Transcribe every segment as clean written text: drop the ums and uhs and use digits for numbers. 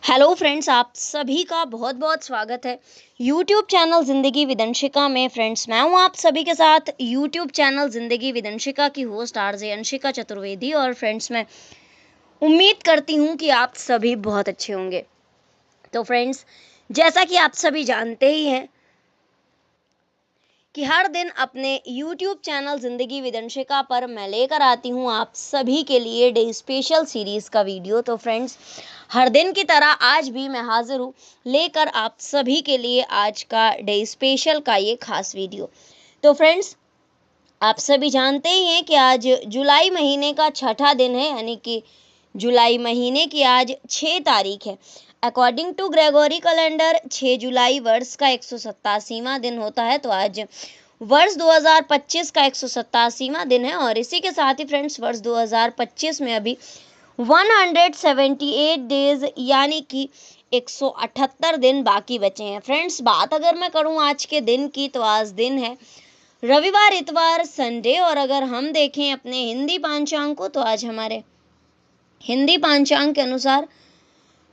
Hello friends, आप सभी का बहुत बहुत स्वागत है यूट्यूब चैनल ज़िंदगी विद अंशिका में। फ्रेंड्स, मैं हूं आप सभी के साथ यूट्यूब चैनल ज़िंदगी विद अंशिका की होस्ट आरजे अंशिका चतुर्वेदी। और फ्रेंड्स, मैं उम्मीद करती हूं कि आप सभी बहुत अच्छे होंगे। तो फ्रेंड्स, जैसा कि आप सभी जानते ही हैं कि हर दिन अपने YouTube चैनल ज़िंदगी विद अंशिका पर मैं लेकर आती हूँ आप सभी के लिए डे स्पेशल सीरीज़ का वीडियो। तो फ्रेंड्स, हर दिन की तरह आज भी मैं हाजिर हूँ लेकर आप सभी के लिए आज का डे स्पेशल का ये खास वीडियो। तो फ्रेंड्स, आप सभी जानते ही हैं कि आज जुलाई महीने का छठा दिन है, यानी कि जुलाई महीने की आज 6 तारीख है। अकॉर्डिंग टू ग्रेगोरी कैलेंडर 6 जुलाई वर्ष का 187वां दिन होता है। तो आज वर्ष 2025 का 187वां दिन है और इसी के साथ ही फ्रेंड्स, वर्ष 2025 में अभी 178 डेज यानी कि 178 दिन बाकी बचे हैं। फ्रेंड्स, बात अगर मैं करूं आज के दिन की, तो आज दिन है रविवार, इतवार, संडे। और अगर हम देखें अपने हिंदी पांचांग को, तो आज हमारे हिंदी पांचांग के अनुसार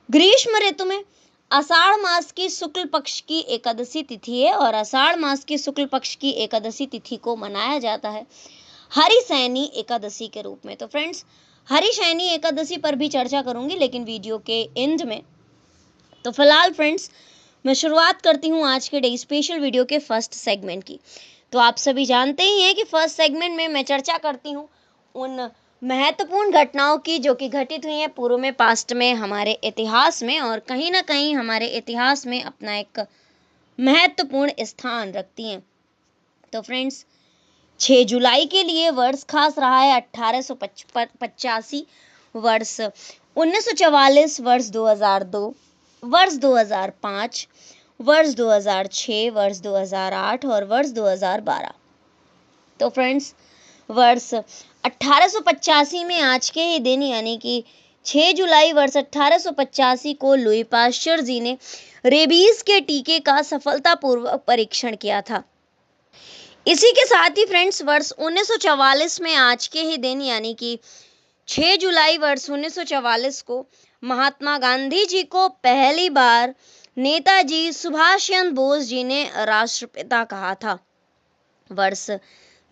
ग्रीष्म ऋतु में आषाढ़ मास की शुक्ल पक्ष की एकादशी तिथि है और आषाढ़ मास की शुक्ल पक्ष की एकादशी तिथि को मनाया जाता है हरिशयनी एकादशी के रूप में। तो फ्रेंड्स, हरिशयनी एकादशी पर भी चर्चा करूंगी, लेकिन वीडियो के एंड में। तो फिलहाल फ्रेंड्स, मैं शुरुआत करती हूँ आज के डे स्पेशल वीडियो के फर्स्ट सेगमेंट की। तो आप सभी जानते ही हैं कि फर्स्ट सेगमेंट में मैं चर्चा करती हूँ उन महत्वपूर्ण घटनाओं की जो कि घटित हुई हैं पूर्व में, पास्ट में, हमारे इतिहास में, और कहीं ना कहीं हमारे इतिहास में अपना एक महत्वपूर्ण स्थान रखती हैं। तो फ्रेंड्स, 6 जुलाई के लिए वर्ष खास रहा है 1885 वर्ष, 1944 वर्ष, 2002 वर्ष, 2005 वर्ष, 2006 वर्ष, 2008 और वर्ष 2012। तो फ्रेंड्स, वर्ष 1885 में आज के ही दिन यानी कि 6 जुलाई वर्ष 1885 को लुई पाश्चर जी ने रेबीज के टीके का सफलतापूर्वक परीक्षण किया था। इसी के साथ ही फ्रेंड्स, वर्ष 1944 में आज के ही दिन यानी कि 6 जुलाई वर्ष 1944 को महात्मा गांधी जी को पहली बार नेताजी सुभाष चंद्र बोस जी ने राष्ट्रपिता कहा था। वर्ष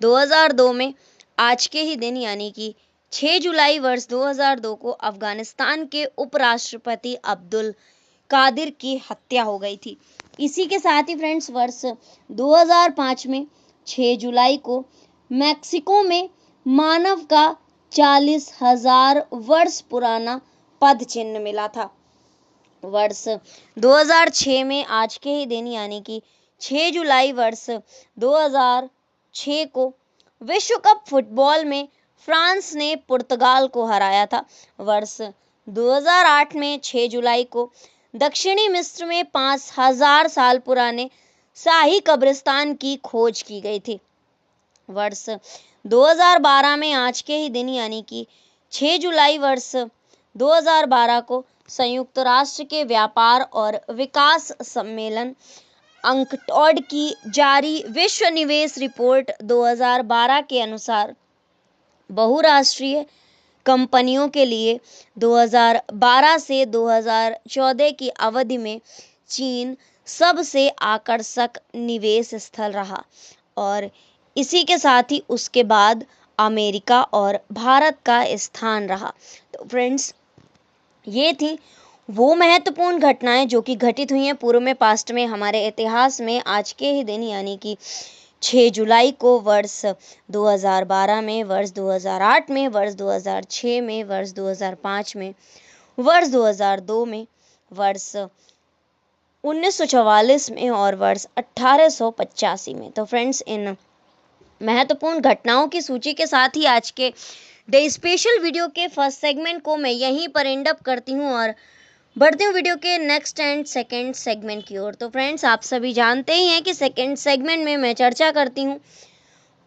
2002 में आज के ही दिन यानी कि 6 जुलाई वर्ष 2002 को अफगानिस्तान के उपराष्ट्रपति अब्दुल कादिर की हत्या हो गई थी। इसी के साथ ही फ्रेंड्स, वर्ष 2005 में 6 जुलाई को मैक्सिको में मानव का 40,000 वर्ष पुराना पद चिन्ह मिला था। वर्ष 2006 में आज के ही दिन यानी कि 6 जुलाई वर्ष 2006 को विश्व कप फुटबॉल में फ्रांस ने पुर्तगाल को हराया था। वर्ष 2008 में 6 जुलाई को दक्षिणी मिस्र में 5,000 साल पुराने शाही कब्रिस्तान की खोज की गई थी। वर्ष 2012 में आज के ही दिन यानी कि 6 जुलाई वर्ष 2012 को संयुक्त राष्ट्र के व्यापार और विकास सम्मेलन अंकटॉड की जारी विश्व निवेश रिपोर्ट 2012 के अनुसार बहुराष्ट्रीय कंपनियों के लिए 2012 से 2014 की अवधि में चीन सबसे आकर्षक निवेश स्थल रहा और इसी के साथ ही उसके बाद अमेरिका और भारत का स्थान रहा। तो फ्रेंड्स, ये थी वो महत्वपूर्ण घटनाएं जो कि घटित हुई हैं पूर्व में, पास्ट में, हमारे इतिहास में आज के ही दिन यानी कि 6 जुलाई को वर्ष 2012 में, वर्ष 2008 में, वर्ष 2006 में, वर्ष 2005 में, वर्ष 2002 में, वर्ष 1944 में और वर्ष 1885 में। तो फ्रेंड्स, इन महत्वपूर्ण घटनाओं की सूची के साथ ही आज के डे स्पेशल वीडियो के फर्स्ट सेगमेंट को मैं यहीं पर एंड अप करती हूँ और बढ़ती हूँ वीडियो के नेक्स्ट एंड सेकंड सेगमेंट की ओर। तो फ्रेंड्स, आप सभी जानते ही हैं कि सेकंड सेगमेंट में मैं चर्चा करती हूँ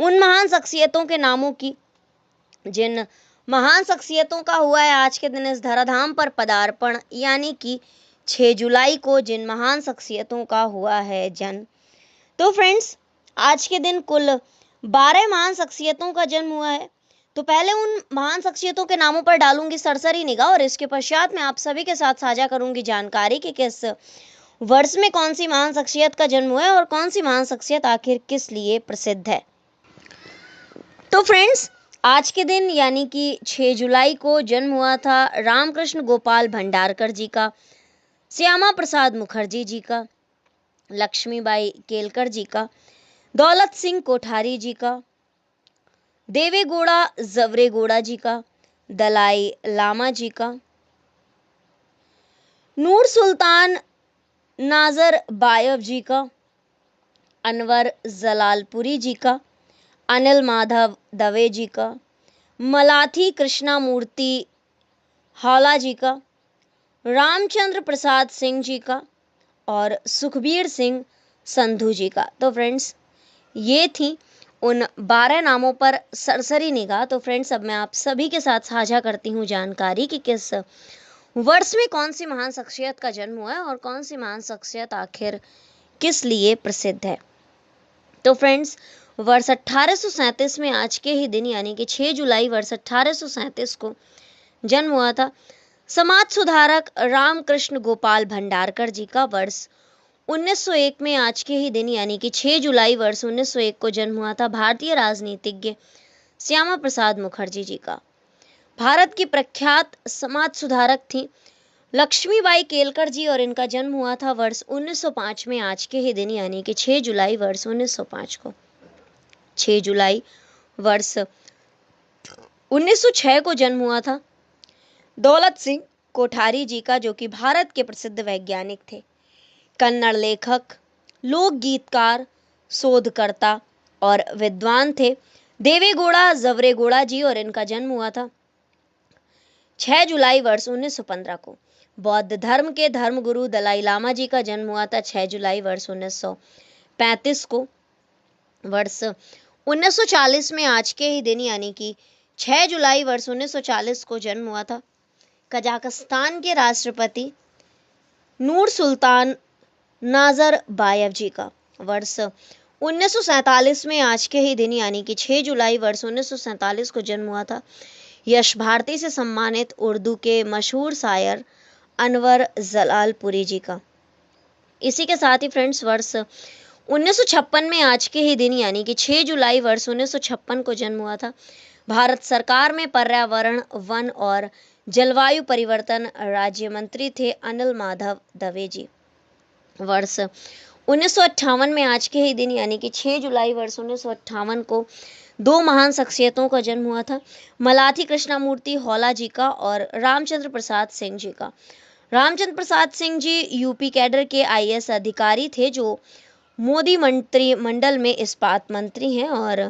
उन महान शख्सियतों के नामों की जिन महान शख्सियतों का हुआ है आज के दिन इस धराधाम पर पदार्पण, यानी कि 6 जुलाई को जिन महान शख्सियतों का हुआ है जन्म। तो फ्रेंड्स, आज के दिन कुल 12 महान शख्सियतों का जन्म हुआ है। तो पहले उन महान शख्सियतों के नामों पर डालूंगी सरसरी निगाह और इसके पश्चात मैं आप सभी के साथ साझा करूंगी जानकारी कि किस वर्ष में कौन सी महान शख्सियत का जन्म हुआ है और कौन सी महान शख्सियत आखिर किस लिए प्रसिद्ध है। तो फ्रेंड्स, आज के दिन यानी कि 6 जुलाई को जन्म हुआ था रामकृष्ण गोपाल भंडारकर जी का, श्यामा प्रसाद मुखर्जी जी का, लक्ष्मीबाई केलकर जी का, दौलत सिंह कोठारी जी का, देवेगौड़ा जवरेगौड़ा जी का, दलाई लामा जी का, नूर सुल्तान नाजरबायव जी का, अनवर जलालपुरी जी का, अनिल माधव दवे जी का, मलाथी कृष्णामूर्ति हौला जी का, रामचंद्र प्रसाद सिंह जी का और सुखबीर सिंह संधू जी का। तो फ्रेंड्स, ये थी उन 12 नामों पर सरसरी निगाह। तो फ्रेंड्स, अब मैं आप सभी के साथ साझा करती हूँ जानकारी कि किस वर्ष में कौन सी महान शख्सियत का जन्म हुआ है और कौन सी महान शख्सियत आखिर किस लिए प्रसिद्ध है। तो फ्रेंड्स, वर्ष 1837 में आज के ही दिन यानी कि 6 जुलाई वर्ष 1837 को जन्म हुआ था समाज सुधारक रामकृष्ण गोपाल भंडारकर जी का। वर्ष 1901 में आज के ही दिन यानी कि 6 जुलाई वर्ष 1901 को जन्म हुआ था भारतीय राजनीतिज्ञ श्यामा प्रसाद मुखर्जी जी का। भारत की प्रख्यात समाज सुधारक थी लक्ष्मीबाई केलकर जी और इनका जन्म हुआ था वर्ष 1905 में आज के ही दिन यानी कि 6 जुलाई वर्ष 1905 को। 6 जुलाई वर्ष 1906 को जन्म हुआ था दौलत सिंह कोठारी जी का, जो कि भारत के प्रसिद्ध वैज्ञानिक थे, कन्नड़ लेखक, लोक गीतकार, शोधकर्ता और विद्वान थे। देवेगौड़ा जवरेगौड़ा जी और इनका जन्म हुआ था 6 जुलाई वर्ष 1915 को। बौद्ध धर्म के धर्मगुरु दलाई लामा जी का जन्म हुआ था 6 जुलाई वर्ष 1935 को। वर्ष 1940 में आज के ही दिन यानी कि 6 जुलाई वर्ष 1940 को जन्म हुआ था कजाकिस्तान के राष्ट्रपति नूर सुल्तान नाजरबायव जी का। वर्ष 1947 में आज के ही दिन यानी कि 6 जुलाई वर्ष 1947 को जन्म हुआ था यश भारती से सम्मानित उर्दू के मशहूर शायर अनवर जलालपुरी जी का। इसी के साथ ही फ्रेंड्स, वर्ष 1956 में आज के ही दिन यानी कि 6 जुलाई वर्ष 1956 को जन्म हुआ था भारत सरकार में पर्यावरण, वन और जलवायु परिवर्तन राज्य मंत्री थे अनिल माधव दवे जी। वर्ष 1958 में आज के ही दिन यानी कि 6 जुलाई वर्ष 1958 को 2 महान शख्सियतों का जन्म हुआ था मलाथी कृष्णामूर्ति हौला जी का और रामचंद्र प्रसाद सिंह जी का। रामचंद्र प्रसाद सिंह जी यूपी कैडर के आईएएस अधिकारी थे जो मोदी मंत्रिमंडल में इस्पात मंत्री हैं और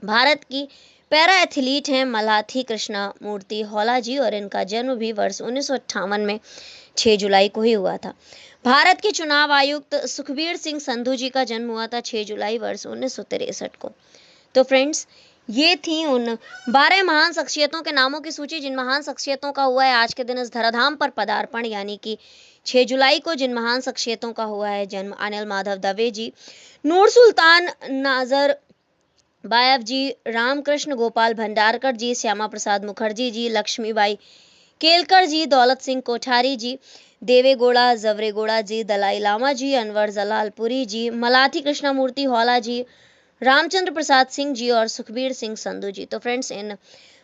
भारत की पैरा एथलीट हैं मलाथी कृष्णामूर्ति हौला जी और इनका जन्म भी वर्ष 1958 में 6 जुलाई को ही हुआ था। भारत के चुनाव आयुक्त सुखबीर सिंह संधू जी का जन्म हुआ था 6 जुलाई वर्ष 1963 को। तो फ्रेंड्स, ये थी उन 12 महान शख्सियतों के नामों की सूची जिन महान शख्सियतों का हुआ है आज के दिन इस धराधाम पर पदार्पण, यानी कि 6 जुलाई को जिन महान शख्सियतों का हुआ है जन्म अनिल माधव दवे जी, नूर सुल्तान नाजरबायव जी, रामकृष्ण गोपाल भंडारकर जी, श्यामा प्रसाद मुखर्जी जी, लक्ष्मीबाई केलकर जी, दौलत सिंह कोठारी जी, देवेगौड़ा जवरेगौड़ा जी, दलाई लामा जी, अनवर जलालपुरी जी, मलाथी कृष्णामूर्ति हौला जी, रामचंद्र प्रसाद सिंह जी और सुखबीर सिंह संधू जी। तो फ्रेंड्स, इन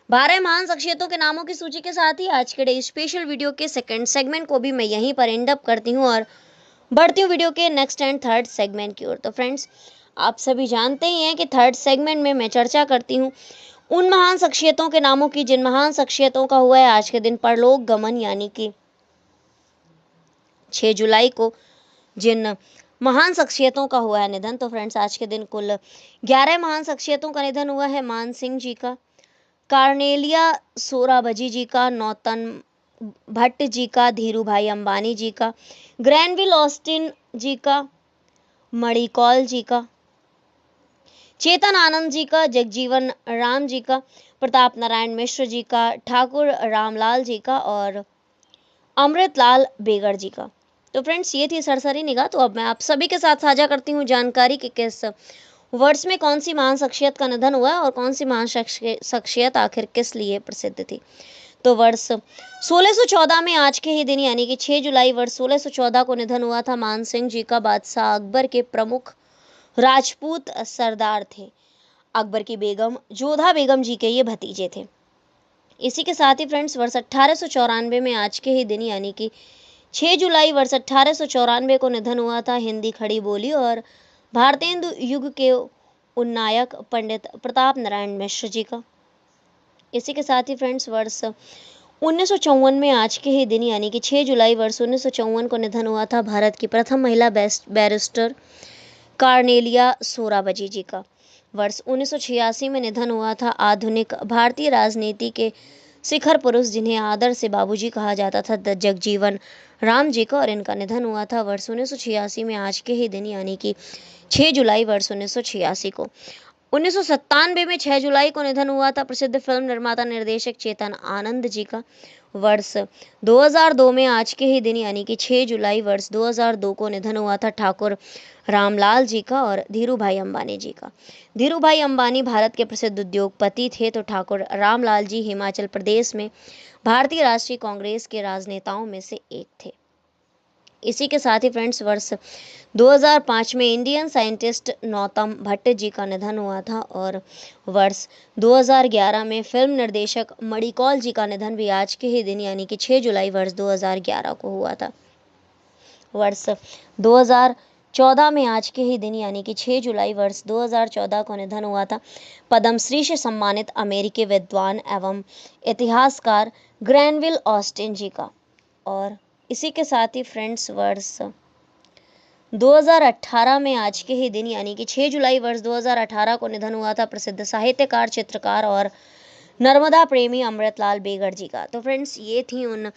12 महान शख्सियतों के नामों की सूची के साथ ही आज के डे स्पेशल वीडियो के सेकंड सेगमेंट को भी मैं यहीं पर एंड अप करती हूँ और बढ़ती हूँ वीडियो के नेक्स्ट एंड थर्ड सेगमेंट की ओर। तो फ्रेंड्स, आप सभी जानते ही हैं कि थर्ड सेगमेंट में मैं चर्चा करती हूँ उन महान शख्सियतों के नामों की जिन महान शख्सियतों का हुआ है आज के दिन परलोक गमन, यानी कि 6 जुलाई को जिन महान शख्सियतों का हुआ है निधन। तो फ्रेंड्स, आज के दिन कुल 11 महान शख्सियतों का निधन हुआ है। मान सिंह जी का, कार्नेलिया सोराबजी जी का, नौतन भट्ट जी का, धीरू भाई अंबानी जी का, ग्रैनविल ऑस्टिन जी का, मणिकौल जी का, चेतन आनंद जी का, जगजीवन राम जी का, प्रताप नारायण मिश्र जी का, ठाकुर रामलाल जी का और अमृतलाल बेगर जी का। तो फ्रेंड्स, ये थी सरसरी निगाह। तो अब मैं आप सभी के साथ साझा करती हूँ जानकारी कि किस वर्ष में कौन सी महान शख्सियत का निधन हुआ और कौन सी महान शख्सियत आखिर किस लिए प्रसिद्ध थी? तो वर्ष 1614 में आज के ही दिन यानी कि 6 जुलाई वर्ष 1614 को निधन हुआ था मान सिंह जी का। बादशाह अकबर के प्रमुख राजपूत सरदार थे। अकबर की बेगम जोधा बेगम जी के ये भतीजे थे। इसी के साथ ही फ्रेंड्स वर्ष 1894 में आज के ही दिन यानी कि 6 जुलाई वर्ष 1894 को निधन हुआ था हिंदी खड़ी बोली और भारतेंदु युग के उन्नायक पंडित प्रताप नारायण मिश्र जी का। इसी के साथ ही फ्रेंड्स वर्ष 1954 में आज के ही दिन यानी कि 6 जुलाई वर्ष 1954 को निधन हुआ था भारत की प्रथम महिला बैरिस्टर कार्नेलिया सोराबजी जी का। वर्ष 1986 में निधन हुआ था आधुनिक भारतीय राजनीति के शिखर पुरुष जिन्हें आदर से बाबूजी कहा जाता था जगजीवन राम जी का, और इनका निधन हुआ था वर्ष 1986 में आज के ही दिन यानी कि 6 जुलाई वर्ष 1986 को। 1997 में 6 जुलाई को निधन हुआ था प्रसिद्ध फिल्म निर्माता निर्देशक चेतन आनंद जी का। वर्ष 2002 में आज के ही दिन यानी कि 6 जुलाई वर्ष 2002 को निधन हुआ था ठाकुर रामलाल जी का और धीरूभाई अंबानी जी का। धीरूभाई अंबानी भारत के प्रसिद्ध उद्योगपति थे तो ठाकुर रामलाल जी हिमाचल प्रदेश में भारतीय राष्ट्रीय कांग्रेस के राजनेताओं में से एक थे। इसी के साथ ही फ्रेंड्स वर्ष 2005 में इंडियन साइंटिस्ट नौतम भट्ट जी का निधन हुआ था और वर्ष 2011 में फिल्म निर्देशक मणिकौल जी का निधन भी आज के ही दिन यानी कि 6 जुलाई वर्ष 2011 को हुआ था। वर्ष 2014 में आज के ही दिन यानी कि 6 जुलाई वर्ष 2014 को निधन हुआ था पद्मश्री से सम्मानित अमेरिकी विद्वान एवं इतिहासकार ग्रैनविल ऑस्टिन जी का। और इसी के साथ ही फ्रेंड्स वर्ष 2018 में आज के ही दिन यानी कि 6 जुलाई वर्ष 2018 को निधन हुआ था प्रसिद्ध साहित्यकार चित्रकार और नर्मदा प्रेमी अमृतलाल बेगड़ जी का। तो फ्रेंड्स ये थी उन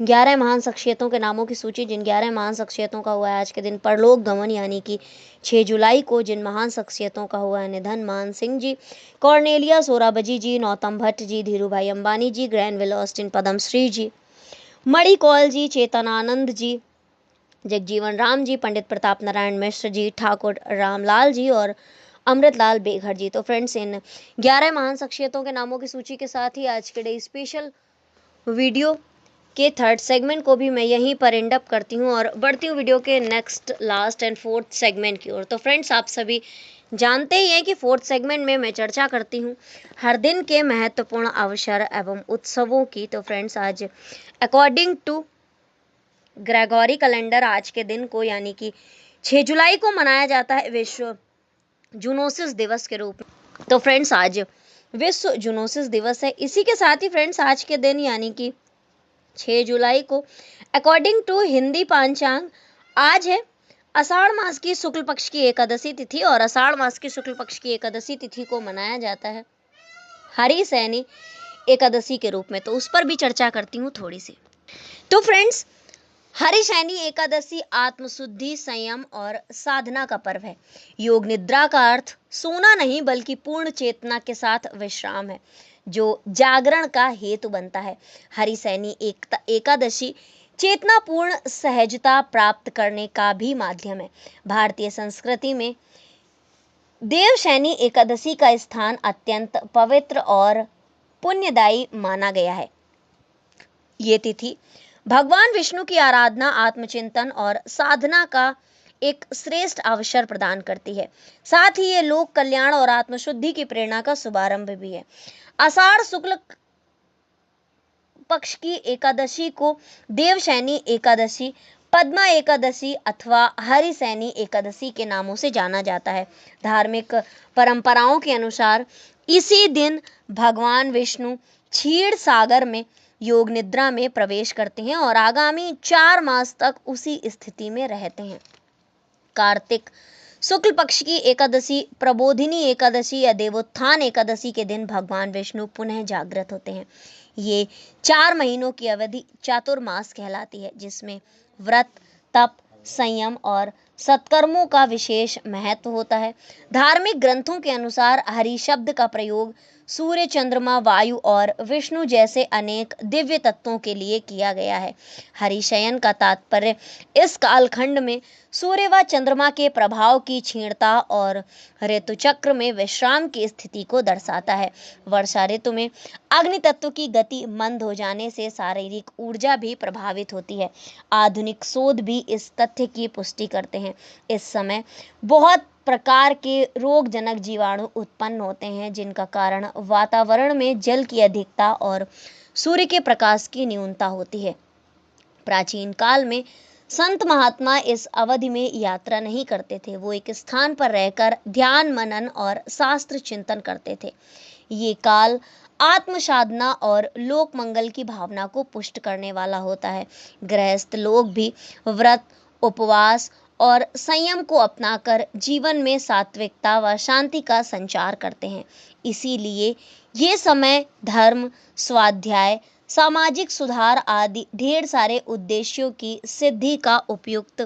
11 महान शख्सियतों के नामों की सूची जिन 11 महान शख्सियतों का हुआ है आज के दिन परलोक गमन यानी कि 6 जुलाई को। जिन महान शख्सियतों का हुआ है निधन मान सिंह जी, कॉर्नेलिया सोराबजी जी, नौतम भट्ट जी, धीरूभाई अंबानी जी, ग्रैनविल ऑस्टिन पद्मश्री जी, मणिकौल जी, चेतन आनंद जी, जगजीवन राम जी, पंडित प्रताप नारायण मिश्र जी, ठाकुर रामलाल जी और अमृतलाल बेघर जी। तो फ्रेंड्स इन 11 महान शख्सियतों के नामों की सूची के साथ ही आज के डे स्पेशल वीडियो के थर्ड सेगमेंट को भी मैं यहीं पर एंड अप करती हूँ और बढ़ती हूँ वीडियो के next last and fourth segment की ओर। तो फ्रेंड्स आप सभी जानते ही हैं कि फोर्थ सेगमेंट में मैं चर्चा करती हूँ हर दिन के महत्वपूर्ण अवसर एवं उत्सवों की। तो फ्रेंड्स आज अकॉर्डिंग टू ग्रेगोरी कैलेंडर आज के दिन को यानी कि 6 जुलाई को मनाया जाता है विश्व जूनोसिस दिवस के रूप में। तो फ्रेंड्स आज विश्व जूनोसिस दिवस है। इसी के साथ ही फ्रेंड्स आज के दिन यानी कि 6 जुलाई को अकॉर्डिंग टू हिंदी पंचांग आज है आषाढ़ मास की शुक्ल पक्ष की एकादशी तिथि और आषाढ़ मास की शुक्ल पक्ष की एकादशी तिथि को मनाया जाता है हरि सैनी एकादशी के रूप में। तो उस पर भी चर्चा करती हूँ थोड़ी सी। तो फ्रेंड्स हरिशैनी एकादशी आत्मशुद्धि, संयम और साधना का पर्व है। योग निद्रा का अर्थ सोना नहीं बल्कि पूर्ण चेतना के साथ विश्राम है जो जागरण का हेतु बनता है। हरिशैनी एकादशी चेतनापूर्ण सहजता प्राप्त करने का भी माध्यम है। भारतीय संस्कृति में देवशैनी एकादशी का स्थान अत्यंत पवित्र और पुण्यदायी माना गया है। ये तिथि भगवान विष्णु की आराधना, आत्मचिंतन और साधना का एक श्रेष्ठ अवसर प्रदान करती है। साथ ही ये लोक कल्याण और आत्मशुद्धि की प्रेरणा का शुभारंभ भी है। आषाढ़ शुक्ल पक्ष की एकादशी को देवशैनी एकादशी, पद्मा एकादशी अथवा हरिशैनी एकादशी के नामों से जाना जाता है। धार्मिक परंपराओं के अनुसार इसी दिन भगवान विष्णु क्षीर सागर में योग निद्रा में प्रवेश करते हैं और आगामी 4 मास तक उसी स्थिति में रहते हैं। कार्तिक शुक्ल पक्ष की एकादशी, प्रबोधिनी एकादशी या देवोत्थान एकादशी के दिन भगवान विष्णु पुनः जागृत होते हैं। ये 4 महीनों की अवधि चातुर्मास कहलाती है जिसमें व्रत, तप, संयम और सत्कर्मों का विशेष महत्व होता है। धार्मिक ग्रंथों के अनुसार हरि शब्द का प्रयोग सूर्य, चंद्रमा, वायु और विष्णु जैसे अनेक दिव्य तत्वों के लिए किया गया है। हरिशयन का तात्पर्य इस कालखंड में सूर्य व चंद्रमा के प्रभाव की क्षीणता और ऋतु चक्र में विश्राम की स्थिति को दर्शाता है। वर्षा ऋतु में अग्नि तत्व की गति मंद हो जाने से शारीरिक ऊर्जा भी प्रभावित होती है। आधुनिक शोध भी इस तथ्य की पुष्टि करते हैं। इस समय बहुत प्रकार के रोगजनक जीवाणु उत्पन्न होते हैं, जिनका कारण वातावरण में जल की अधिकता और सूर्य के प्रकाश की न्यूनता होती है। प्राचीन काल में संत महात्मा इस अवधि में यात्रा नहीं करते थे। वो एक स्थान पर रहकर ध्यान, मनन और शास्त्र चिंतन करते थे। ये काल आत्म साधना और लोक मंगल की भावना को पुष्ट करने वाला होता है। गृहस्थ लोग भी व्रत, उपवास और संयम को अपनाकर जीवन में सात्विकता व शांति का संचार करते हैं। इसीलिए ये समय धर्म, स्वाध्याय, सामाजिक सुधार आदि ढेर सारे उद्देश्यों की सिद्धि का उपयुक्त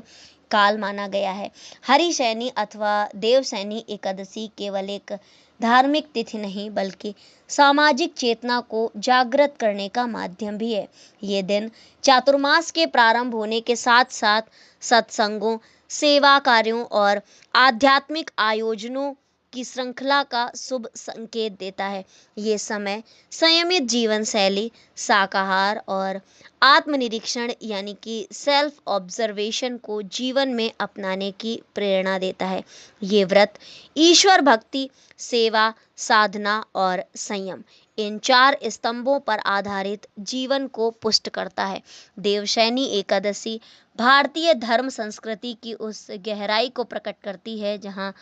काल माना गया है। हरिशयनी अथवा देवशयनी एकादशी केवल एक धार्मिक तिथि नहीं, बल्कि सामाजिक चेतना को जागृत करने का माध्यम भी है। ये दिन चातुर्मास के प्रारंभ होने के साथ साथ सत्संगों, सेवा कार्यों और आध्यात्मिक आयोजनों की श्रृंखला का शुभ संकेत देता है। ये समय संयमित जीवन शैली, शाकाहार और आत्मनिरीक्षण यानी कि सेल्फ ऑब्जर्वेशन को जीवन में अपनाने की प्रेरणा देता है। ये व्रत ईश्वर भक्ति, सेवा, साधना और संयम, इन 4 स्तंभों पर आधारित जीवन को पुष्ट करता है। देवशयनी एकादशी भारतीय धर्म संस्कृति की उस गहराई को प्रकट करती है जहाँ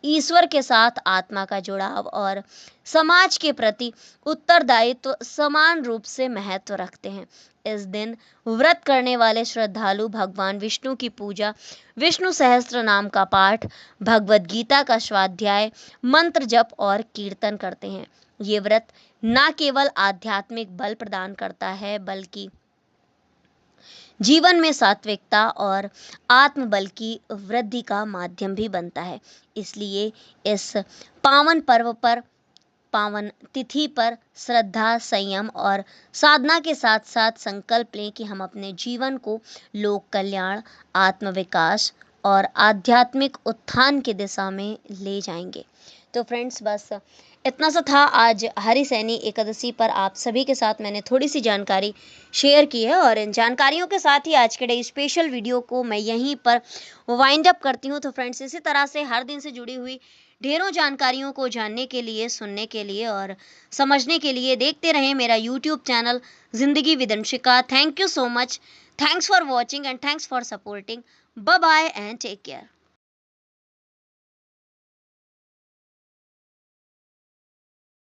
ईश्वर के साथ आत्मा का जुड़ाव और समाज के प्रति उत्तरदायित्व समान रूप से महत्व रखते हैं। इस दिन व्रत करने वाले श्रद्धालु भगवान विष्णु की पूजा, विष्णु सहस्त्र नाम का पाठ, भगवद गीता का स्वाध्याय, मंत्र जप और कीर्तन करते हैं। ये व्रत न केवल आध्यात्मिक बल प्रदान करता है, बल्कि जीवन में सात्विकता और आत्मबल की वृद्धि का माध्यम भी बनता है। इसलिए इस पावन पर्व पर, पावन तिथि पर श्रद्धा, संयम और साधना के साथ साथ संकल्प लें कि हम अपने जीवन को लोक कल्याण, आत्मविकास और आध्यात्मिक उत्थान की दिशा में ले जाएंगे। तो फ्रेंड्स, बस इतना सा था आज हरिशयनी एकादशी पर आप सभी के साथ मैंने थोड़ी सी जानकारी शेयर की है, और इन जानकारियों के साथ ही आज के डे स्पेशल वीडियो को मैं यहीं पर वाइंड अप करती हूँ। तो फ्रेंड्स, इसी तरह से हर दिन से जुड़ी हुई ढेरों जानकारियों को जानने के लिए, सुनने के लिए और समझने के लिए देखते रहें मेरा YouTube channel Zindagi with Anshika. Thank you so much, thanks for watching and thanks for supporting. Bye bye and take care.